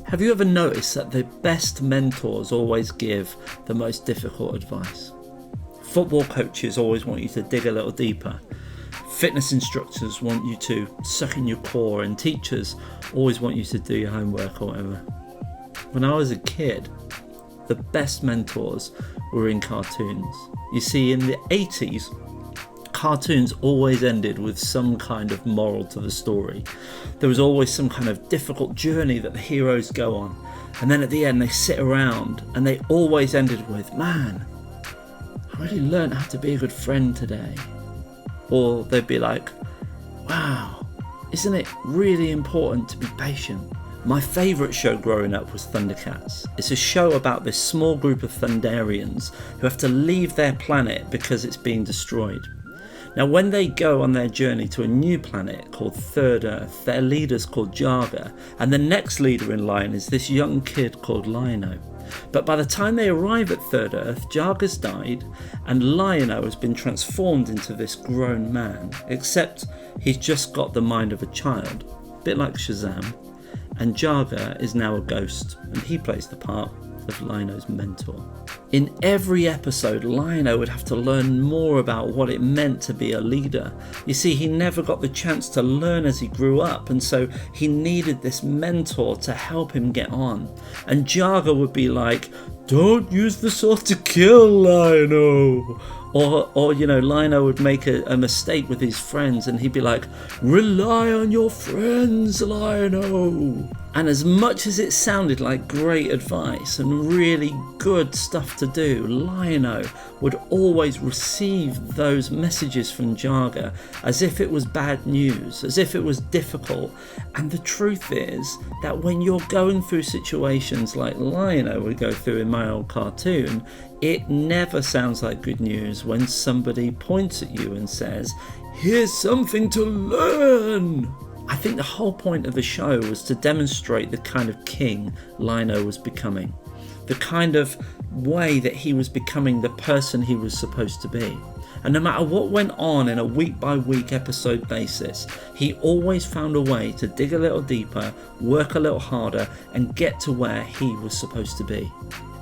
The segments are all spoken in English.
Have you ever noticed that the best mentors always give the most difficult advice? Football coaches always want you to dig a little deeper. Fitness instructors want you to suck in your core, and teachers always want you to do your homework or whatever. When I was a kid, the best mentors were in cartoons. You see, in the 80s, cartoons always ended with some kind of moral to the story. There was always some kind of difficult journey that the heroes go on, and then at the end they sit around and they always ended with, "Man, I really learned how to be a good friend today." Or they'd be like, "Wow, isn't it really important to be patient?" My favourite show growing up was Thundercats. It's a show about this small group of Thunderians who have to leave their planet because it's being destroyed. Now, when they go on their journey to a new planet called Third Earth, their leader's called Jarga, and the next leader in line is this young kid called Liono. But by the time they arrive at Third Earth, Jarga's died, and Liono has been transformed into this grown man, except he's just got the mind of a child, a bit like Shazam, and Jarga is now a ghost, and he plays the part of Liono's mentor. In every episode, Liono would have to learn more about what it meant to be a leader. You see, he never got the chance to learn as he grew up, and so he needed this mentor to help him get on. And Jarga would be like, "Don't use the sword to kill, Liono." Or Liono would make a mistake with his friends and he'd be like, "Rely on your friends, Liono." And as much as it sounded like great advice and really good stuff to do, Liono would always receive those messages from Jarga as if it was bad news, as if it was difficult. And the truth is that when you're going through situations like Liono would go through in my old cartoon, it never sounds like good news when somebody points at you and says, "Here's something to learn." I think the whole point of the show was to demonstrate the kind of king Liono was becoming, the kind of way that he was becoming the person he was supposed to be. And no matter what went on in a week-by-week episode basis, he always found a way to dig a little deeper, work a little harder, and get to where he was supposed to be.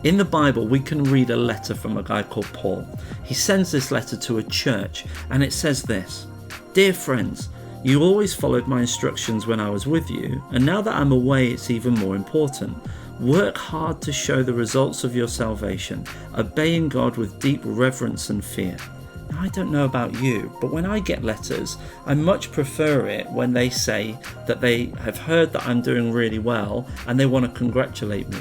In the Bible, we can read a letter from a guy called Paul. He sends this letter to a church, and it says this: "Dear friends, you always followed my instructions when I was with you, and now that I'm away, it's even more important. Work hard to show the results of your salvation, obeying God with deep reverence and fear." Now, I don't know about you, but when I get letters, I much prefer it when they say that they have heard that I'm doing really well and they want to congratulate me.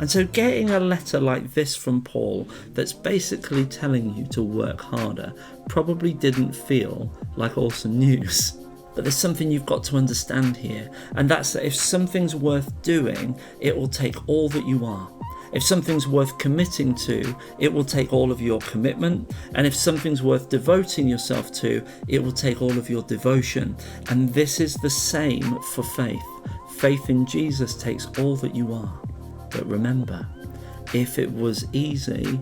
And so getting a letter like this from Paul that's basically telling you to work harder probably didn't feel like awesome news. But there's something you've got to understand here, and that's that if something's worth doing, it will take all that you are. If something's worth committing to, it will take all of your commitment. And if something's worth devoting yourself to, it will take all of your devotion. And this is the same for faith. Faith in Jesus takes all that you are. But remember, if it was easy,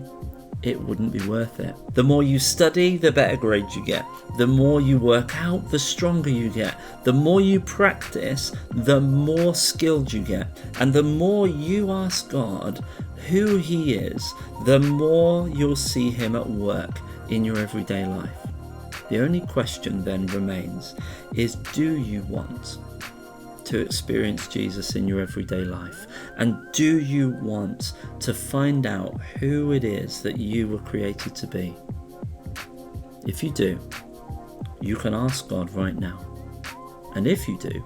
it wouldn't be worth it. The more you study, the better grades you get. The more you work out, the stronger you get. The more you practice, the more skilled you get. And the more you ask God who He is, the more you'll see Him at work in your everyday life. The only question then remains is, do you want to experience Jesus in your everyday life? And do you want to find out who it is that you were created to be? If you do, you can ask God right now. And if you do,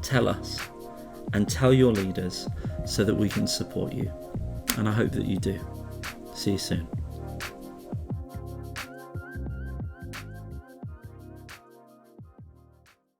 tell us and tell your leaders so that we can support you. And I hope that you do. See you soon.